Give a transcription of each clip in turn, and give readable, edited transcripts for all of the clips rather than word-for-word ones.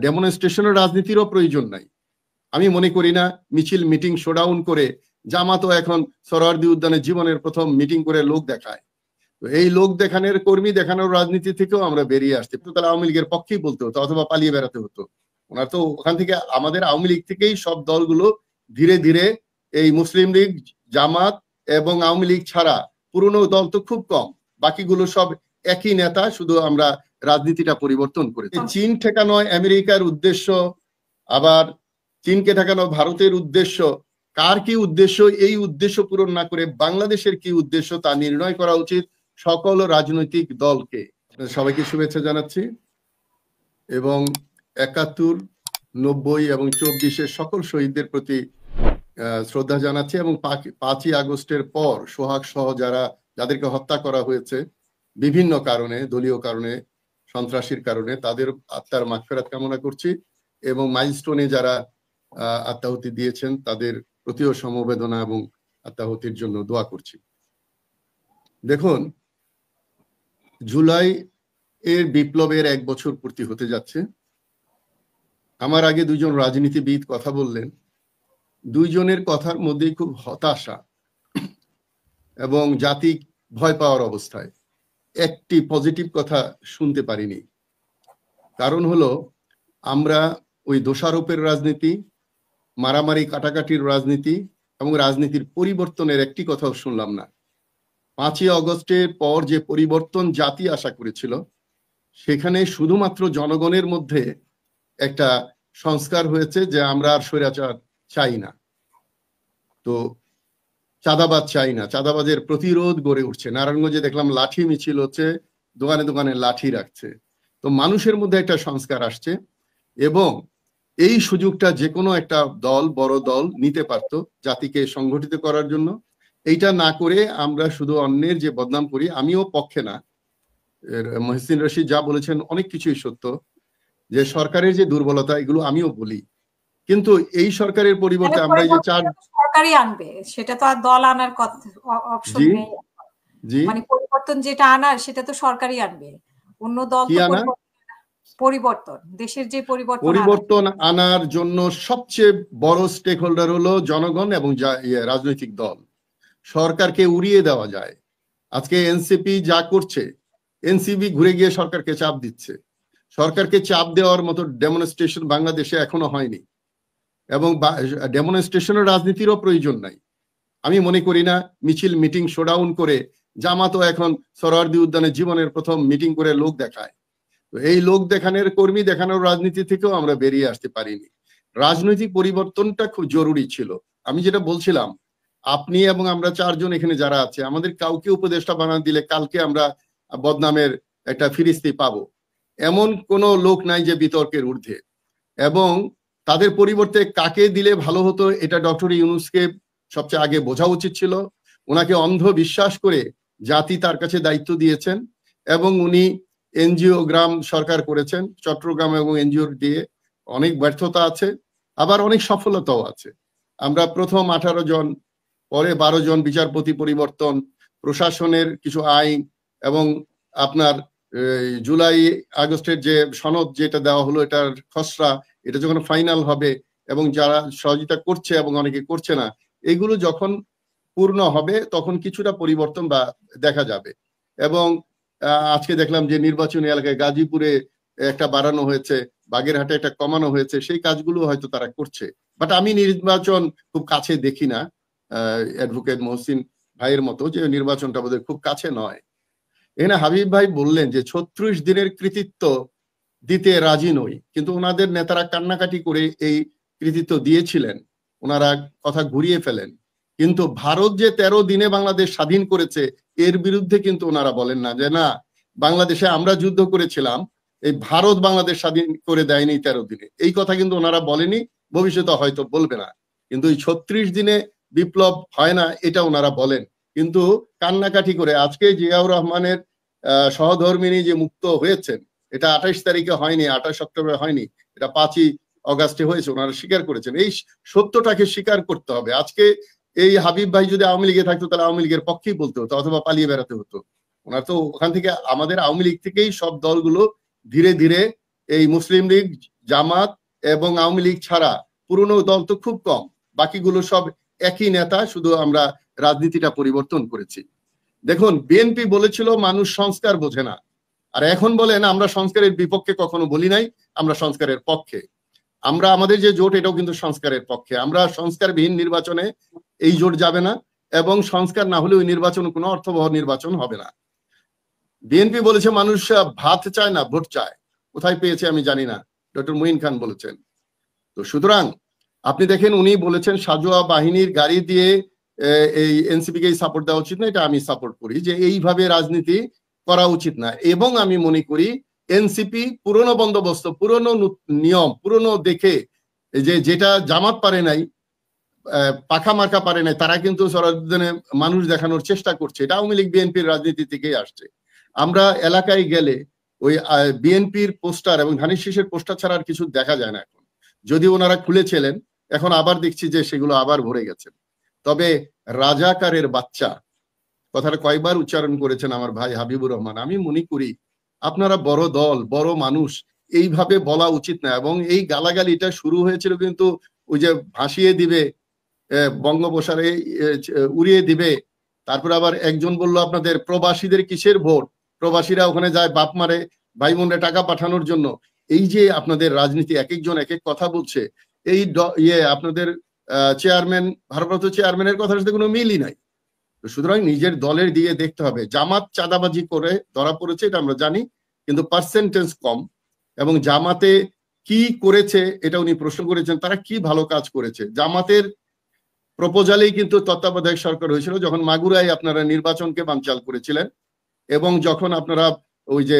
ডেমনস্ট্রেশনের রাজনীতিরও প্রয়োজন নাই। আমি মনে করি না মিছিল মিটিং শোডাউন করে জামাতও এখন সোহরাওয়ার্দী উদ্যানে জীবনের প্রথম মিটিং করে লোক দেখায়। তো এই লোক দেখানোর কর্মী দেখানোর রাজনীতি থেকেও আমরা বেরিয়ে আসতে, তো তাহলে আওয়ামী লীগের পক্ষেই বলতে হতো অথবা পালিয়ে বেড়াতে হতো। ওনার তো ওখান থেকে আমাদের আওয়ামী লীগ থেকেই সব দলগুলো ধীরে ধীরে এই মুসলিম লীগ, জামাত এবং আওয়ামী লীগ ছাড়া পুরনো দল তো খুব কম, বাকিগুলো সব একই নেতা, শুধু আমরা রাজনীতিটা পরিবর্তন করেছি। চীন ঠেকানো আমেরিকার উদ্দেশ্য, আবার চীনকে ঠেকানো ভারতের উদ্দেশ্য, কার কি উদ্দেশ্য, এই উদ্দেশ্য পূরণ না করে বাংলাদেশের কি উদ্দেশ্য তা নির্ণয় করা উচিত সকল রাজনৈতিক দলকে। সবাইকে শুভেচ্ছা জানাচ্ছি এবং ৭১, ৯০ এবং ২৪-এর সকল শহীদদের প্রতি শ্রদ্ধা জানাচ্ছি এবং ৫ই আগস্টের পর সোহাগ সহ যাদেরকে হত্যা করা হয়েছে বিভিন্ন কারণে, দলীয় কারণে, সন্ত্রাসীর কারণে, তাদের আত্মার মাগফিরাত কামনা করছি এবং মাইলস্টোনে যারা আত্মাহুতি দিয়েছেন তাদের প্রতিও সমবেদনা এবং আত্মাহুতির জন্য দোয়া করছি। দেখুন, জুলাই এর বিপ্লবের ১ বছর পূর্তি হতে যাচ্ছে। আমার আগে দুজন রাজনীতিবিদ কথা বললেন, দুইজনের কথার মধ্যেই খুব হতাশা এবং জাতি ভয় পাওয়ার অবস্থায়। একটি পজিটিভ কথা শুনতে পারিনি। কারণ হলো, আমরা ওই দোষারোপের রাজনীতি, মারামারি কাটাকাটির রাজনীতি এবং রাজনীতির পরিবর্তনের একটি কথাও শুনলাম না। ৫ই আগস্টের পর যে পরিবর্তন জাতি আশা করেছিল, সেখানে শুধুমাত্র জনগণের মধ্যে একটা সংস্কার হয়েছে যে আমরা আর স্বৈরাচার চাই না, তো চাঁদাবাজ চাই না, চাঁদাবাজের প্রতিরোধ গড়ে উঠছে। নারায়ণগঞ্জে দেখলাম লাঠি মিছিল হচ্ছে, দোকানে দোকানে লাঠি রাখছে। তো মানুষের মধ্যে একটা সংস্কার আসছে এবং এই সুযোগটা যে কোনো একটা দল, বড় দল নিতে পারত জাতিকে সংগঠিত করার জন্য। এইটা না করে আমরা শুধু অন্যের যে বদনাম করি, আমিও পক্ষে না। মহসিন রশিদ যা বলেছেন অনেক কিছুই সত্য, যে সরকারের যে দুর্বলতা এগুলো আমিও বলি, কিন্তু এই সরকারের পরিবর্তে আমরা এই যে সরকারই আনবে, সেটা তো আর দল আনার অপশন নেই। মানে পরিবর্তন যেটা আনার সেটা তো সরকারই আনবে, অন্য দল তো পরিবর্তন, দেশের যে পরিবর্তন আনার জন্য সবচেয়ে বড় স্টেক হোল্ডার হলো জনগণ এবং রাজনৈতিক দল। সরকারকে উড়িয়ে দেওয়া যায়। আজকে এনসিপি যা করছে, এনসিপি ঘুরে গিয়ে সরকারকে চাপ দিচ্ছে। সরকারকে চাপ দেওয়ার মতো ডেমনস্ট্রেশন বাংলাদেশে এখনো হয়নি এবং ডেমনস্ট্রেশনের রাজনীতিরও প্রয়োজন নাই। আমি মনে করি না মিছিল মিটিং শোডাউন করে জামাতও এখন সোহরাওয়ার্দী উদ্যানে জীবনের প্রথম মিটিং করে লোক দেখায়। তো এই লোক দেখানোর কর্মী দেখানোর রাজনীতি থেকেও আমরা বেরিয়ে আসতে পারিনি। রাজনৈতিক পরিবর্তনটা খুব জরুরি ছিল। আমি যেটা বলছিলাম, আপনি এবং আমরা চারজন এখানে যারা আছে, আমাদের কাউকে উপদেষ্টা বানান দিলে কালকে আমরা বদনামের একটা ফিরিস্তি পাবো, এমন কোনো লোক নাই যে বিতর্কের ঊর্ধ্বে। এবং তাদের পরিবর্তে কাকে দিলে ভালো হতো, এটা ডক্টর ইউনূসকে সবচেয়ে আগে বোঝা উচিত ছিল। ওনাকে অন্ধ বিশ্বাস করে জাতি তার কাছে দায়িত্ব দিয়েছেন এবং উনি এনজিও গ্রাম সরকার করেছেন। চট্টগ্রাম এবং এনজিও দিয়ে অনেক ব্যর্থতা আছে, আবার অনেক সফলতাও আছে। আমরা প্রথম 18 জন, পরে 12 জন বিচারপতি পরিবর্তন, প্রশাসনের কিছু আইন এবং আপনার জুলাই আগস্টের যে সনদ যেটা দেওয়া হলো, এটার খসড়া, এটা যখন ফাইনাল হবে এবং যারা সহযোগিতা করছে এবং অনেকে করছে না, এগুলো যখন পূর্ণ হবে তখন কিছুটা পরিবর্তন বা দেখা যাবে। এবং আজকে দেখলাম যে নির্বাচনী এলাকায় গাজীপুরে একটা বাড়ানো হয়েছে, বাগেরহাটে একটা কমানো হয়েছে, সেই কাজগুলো হয়তো তারা করছে। বাট আমি নির্বাচন খুব কাছে দেখি না, অ্যাডভোকেট মহসিন ভাইয়ের মতো, যে নির্বাচনটা বোধহয় খুব কাছে নয়। এখানে হাবিব ভাই বললেন যে 36 দিনের কৃতিত্ব দিতে রাজি নই, কিন্তু ওনাদের নেতারা কান্নাকাটি করে এই কৃতিত্ব দিয়েছিলেন, ওনারা কথা ঘুরিয়ে ফেলেন। কিন্তু ভারত যে 13 দিনে বাংলাদেশ স্বাধীন করেছে, এর বিরুদ্ধে কিন্তু ওনারা বলেন না যে না, বাংলাদেশে আমরা যুদ্ধ করেছিলাম, এই ভারত বাংলাদেশ স্বাধীন করে দেয়নি 13 দিনে। এই কথা কিন্তু ওনারা বলেনি, ভবিষ্যতে হয়তো বলবে না। কিন্তু এই 36 দিনে বিপ্লব হয় না এটা ওনারা বলেন, কিন্তু কান্নাকাটি করে। আজকে জিয়াউর রহমানের সহধর্মিনী যে মুক্ত হয়েছেন, এটা 28 তারিখে হয়নি, 28 অক্টোবরে হয়নি, এটা 5ই অগাস্টে হয়েছে। ওনারা স্বীকার করেছেন। এই সত্যটাকে স্বীকার করতে হবে। আজকে এই হাবিব ভাই যদি আওয়ামী লীগে থাকতো তাহলে আওয়ামী লীগের পক্ষেই বলতে হতো অথবা পালিয়ে বেড়াতে হতো। ওনার তো ওখান থেকে, আমাদের আওয়ামী লীগ থেকেই সব দলগুলো ধীরে ধীরে এই মুসলিম লীগ, জামাত এবং আওয়ামী লীগ ছাড়া পুরনো দল তো খুব কম, বাকিগুলো সব একই নেতা, শুধু আমরা রাজনীতিটা পরিবর্তন করেছি। দেখুন, বিএনপি বলেছিল মানুষ সংস্কার বোঝে না, আর এখন বলেন আমরা সংস্কারের বিপক্ষে কখনো বলি নাই, আমরা সংস্কারের পক্ষে। আমরা আমাদের যে জোট এটাও কিন্তু সংস্কারের পক্ষে। আমরা সংস্কারবিহীন নির্বাচনে এই জোট যাবে না, এবং সংস্কার না হলে ওই নির্বাচন কোনো অর্থবহ নির্বাচন হবে না। বিএনপি বলেছে মানুষ ভাত চায় না, ভোট চায়। কোথায় পেয়েছে আমি জানি না, ডক্টর মুইন খান বলেছেন। তো সুতরাং আপনি দেখেন, উনি বলেছেন সাজোয়া বাহিনীর গাড়ি দিয়ে এই এনসিপি কে সাপোর্ট দেওয়া উচিত না। এটা আমি সাপোর্ট করি যে এইভাবে রাজনীতি করা উচিত না, এবং আমি মনে করি এনসিপি পুরনো বন্দোবস্ত, পুরনো নিয়ম, পুরনো দেখে যেটা জামাত পারে নাই, পাখা মার্কা পারে নাই, তারা কিন্তু সরাসরি মানুষ দেখানোর চেষ্টা করছে। এটা আওয়ামী লীগ বিএনপির রাজনীতি থেকেই আসছে। আমরা এলাকায় গেলে ওই বিএনপির পোস্টার এবং ধানের শীষের পোস্টার ছাড়া আর কিছু দেখা যায় না এখন, যদি ওনারা খুলেছিলেন, এখন আবার দেখছি যে সেগুলো আবার ভরে গেছে। তবে রাজাকারের বাচ্চা কথাটা কয়েকবার উচ্চারণ করেছেন আমার ভাই হাবিবুর রহমান। আমি মনে করি আপনারা বড় দল, বড় মানুষ, এইভাবে বলা উচিত না। এবং এই গালাগালিটা শুরু হয়েছিল কিন্তু ওই যে ভাসিয়ে দিবে, বঙ্গোপসাগরে উড়িয়ে দিবে। তারপর আবার একজন বলল আপনাদের প্রবাসীদের কিসের ভোট, প্রবাসীরা ওখানে যায় বাপ মারে ভাই বোনরা টাকা পাঠানোর জন্য। এই যে আপনাদের রাজনীতি, এক একজন এক এক কথা বলছে। এই আপনাদের চেয়ারম্যান, ভারপ্রাপ্ত চেয়ারম্যানের কথার সাথে কোনো মিলই নাই। সুতরাং নিজের দলের দিকে দেখতে হবে। জামাত চাঁদাবাজি করে ধরা পড়েছে, এটা আমরা জানি, কিন্তু পার্সেন্টেজ কম। এবং জামাতে কি করেছে এটা উনি প্রশ্ন করেছেন, তারা কি ভালো কাজ করেছে। জামাতের প্রপোজালেই কিন্তু তত্ত্বাবধায়ক সরকার হয়েছিল, যখন মাগুরায় আপনারা নির্বাচনকে বানচাল করেছিলেন, এবং যখন আপনারা ওই যে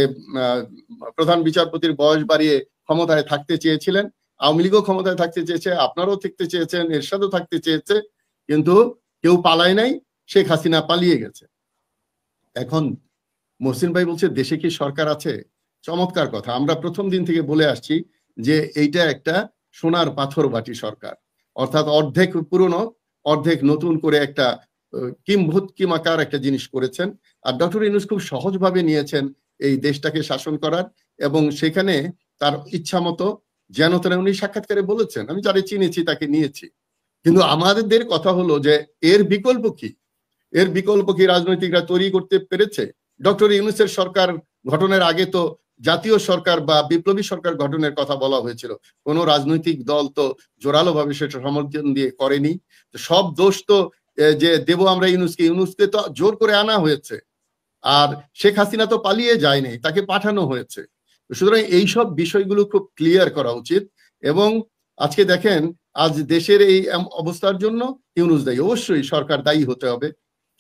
প্রধান বিচারপতির বয়স বাড়িয়ে ক্ষমতায় থাকতে চেয়েছিলেন, আওয়ামী লীগও ক্ষমতায় থাকতে চেয়েছে, আপনারাও থাকতে চেয়েছেন, এরশাদও থাকতে চেয়েছে, কিন্তু কেউ পালায় নাই, শেখ হাসিনা পালিয়ে গেছে। এখন মহসিন ভাই বলছে দেশে কি সরকার আছে? চমৎকার কথা। আমরা প্রথম দিন থেকে বলে আসছি যে এইটা একটা সোনার পাথর বাটি সরকার, অর্থাৎ অর্ধেক পুরনো অর্ধেক নতুন করে একটা কিমাকার একটা জিনিস করেছেন। আর ডক্টর ইউনূস খুব সহজভাবে নিয়েছেন এই দেশটাকে শাসন করার, এবং সেখানে তার ইচ্ছা মতো যেন তেন উনি সাক্ষাৎকারে বলেছেন, আমি যারে চিনেছি তাকে নিয়েছি। কিন্তু আমাদের কথা হলো যে এর বিকল্প কি? এর বিকল্প কি রাজনৈতিকরা তৈরি করতে পেরেছে? ডক্টর ইউনূসের সরকার গঠনের আগে তো জাতীয় সরকার বা বিপ্লবী সরকার গঠনের কথা বলা হয়েছিল, কোন রাজনৈতিক দল তো জোরালো ভাবে সেটা সমর্থন দিয়ে করেনি। সব দোষ তো যে দেব আমরা ইউনূসকে তো জোর করে আনা হয়েছে, আর শেখ হাসিনা তো পালিয়ে যায়নি, তাকে পাঠানো হয়েছে। সুতরাং এইসব বিষয়গুলো খুব ক্লিয়ার করা উচিত। এবং আজকে দেখেন, আজ দেশের এই অবস্থার জন্য ইউনূস দায়ী, অবশ্যই সরকার দায়ী হতে হবে।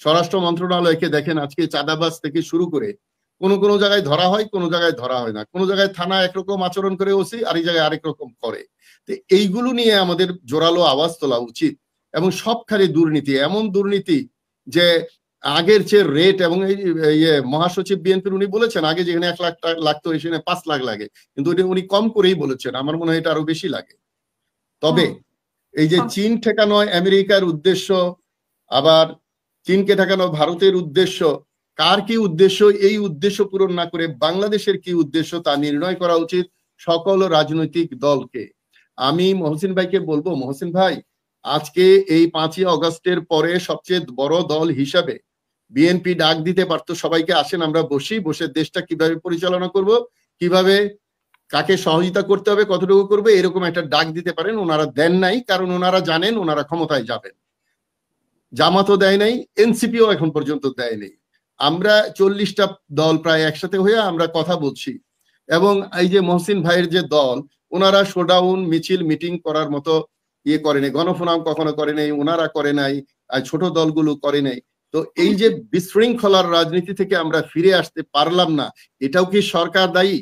স্বরাষ্ট্র মন্ত্রণালয়কে দেখেন, আজকে চাঁদাবাজ থেকে শুরু করে কোন জায়গায় ধরা হয়, কোন জায়গায় ধরা হয় না, কোন জায়গায় থানা একরকম আচরণ করে ওসি, আরেক জায়গায় আরেক রকম করে। তো এইগুলো নিয়ে আমাদের জোরালো আওয়াজ তোলা উচিত। এবং সবখানে দুর্নীতি, এমন দুর্নীতি যে আগের চেয়ে রেট, এবং এই মহাসচিব বিএনপির উনি বলেছেন আগে যেখানে 1 লাখ লাগতো সেখানে 5 লাখ লাগে, কিন্তু উনি কম করেই বলেছেন। আমার মনে হয় এটা আরো বেশি লাগে। তবে এই যে চীন ঠেকানো আমেরিকার উদ্দেশ্য, আবার চীনকে ঠেকানো ভারতের উদ্দেশ্য, কার কি উদ্দেশ্য, এই উদ্দেশ্য পূরণ না করে বাংলাদেশের কি উদ্দেশ্য তা নির্ণয় করা উচিত সকল রাজনৈতিক দলকে। আমি মহসিন ভাইকে বলবো, মহসিন ভাই, আজকে এই 5ই আগস্টের পরে সবচেয়ে বড় দল হিসাবে বিএনপি ডাক দিতে পারতো সবাইকে, আসেন আমরা বসে দেশটা কিভাবে পরিচালনা করব, কিভাবে কাকে সহযোগিতা করতে হবে, কতটুকু করবে, এরকম একটা ডাক দিতে পারেন। ওনারা দেন নাই, কারণ ওনারা জানেন ওনারা ক্ষমতায় যাবেন। জামাতও দেয় নাই, এনসিপিও এখন পর্যন্ত দেয় নাই। আমরা 40টা দল প্রায় একসাথে হয়ে আমরা কথা বলছি, এবং এই যে মহসিন ভাইয়ের যে দল, ওনারা শোডাউন মিছিল মিটিং করার মতো ইয়ে করে নাই, গণফোরাম কখনো করে নাই, ওনারা করে নাই, আর ছোট দলগুলো করে নাই। তো এই যে বিশৃঙ্খলার রাজনীতি থেকে আমরা ফিরে আসতে পারলাম না, এটাও কি সরকার দায়ী?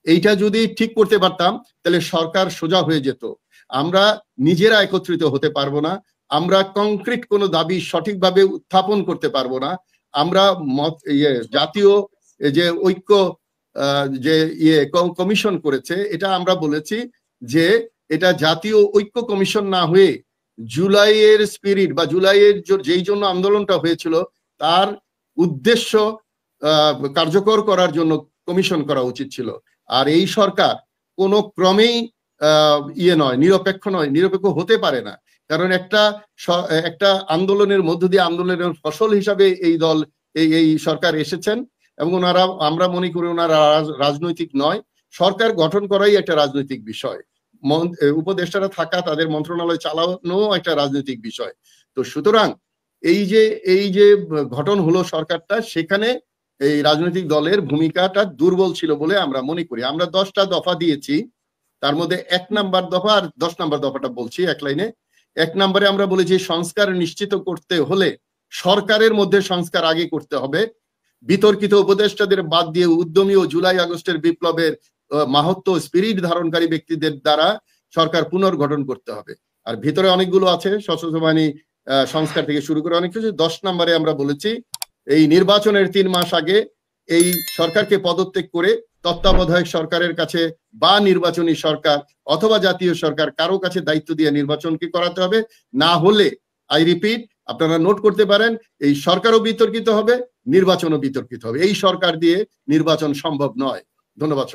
এইটা যদি ঠিক করতে পারতাম তাহলে সরকার সোজা হয়ে যেত। আমরা নিজেরা একত্রিত হতে পারবো না, আমরা কংক্রিট কোনো দাবি সঠিকভাবে উত্থাপন করতে পারবো না। আমরা জাতীয় যে ঐক্য যে কমিশন করেছে, এটা আমরা বলেছি যে এটা জাতীয় ঐক্য কমিশন না হয়ে জুলাইয়ের স্পিরিট বা জুলাইয়ের যেই জন্য আন্দোলনটা হয়েছিল তার উদ্দেশ্য কার্যকর করার জন্য কমিশন করা উচিত ছিল। আর এই সরকার কোনো ক্রমেই ইয়ে নয়, নিরপেক্ষ নয়, নিরপেক্ষ হতে পারে না। কারণ একটা আন্দোলনের মধ্য দিয়ে আন্দোলনের ফসল হিসাবে এই দল এই সরকার এসেছেন, এবং ওনারা, আমরা মনে করি ওনারা রাজনৈতিক নয়। সরকার গঠন করাই একটা রাজনৈতিক বিষয়, উপদেষ্টারা থাকা, তাদের মন্ত্রণালয় চালানো একটা রাজনৈতিক বিষয়। তো সুতরাং এই যে গঠন হলো সরকারটা, সেখানে এই রাজনৈতিক দলের ভূমিকাটা দুর্বল ছিল বলে আমরা মনে করি। আমরা 10টা দফা দিয়েছি, তার মধ্যে 1 নাম্বার দফা আর 10 নাম্বার দফাটা বলছি এক লাইনে। 1 নম্বরে আমরা বলেছি সংস্কার নিশ্চিত করতে হলে সরকারের মধ্যে সংস্কার আগে করতে হবে। বিতর্কিত উপদেষ্টাদের বাদ দিয়ে উদ্যমী ও জুলাই আগস্টের বিপ্লবের মাহাত্ম স্পিরিট ধারণকারী ব্যক্তিদের দ্বারা সরকার পুনর্গঠন করতে হবে। আর ভিতরে অনেকগুলো আছে, সশস্ত্র বাহিনী সংস্কার থেকে শুরু করে অনেক কিছু। 10 নম্বরে আমরা বলেছি এই নির্বাচনের 3 মাস আগে এই সরকারকে পদত্যাগ করে তত্ত্বাবধায়ক সরকারের কাছে বা নির্বাচনী সরকার অথবা জাতীয় সরকার কারো কাছে দায়িত্ব দিয়ে নির্বাচনকে করাতে হবে। না হলে, আই রিপিট, আপনারা নোট করতে পারেন, এই সরকারও বিতর্কিত হবে, নির্বাচনও বিতর্কিত হবে। এই সরকার দিয়ে নির্বাচন সম্ভব নয়। ধন্যবাদ।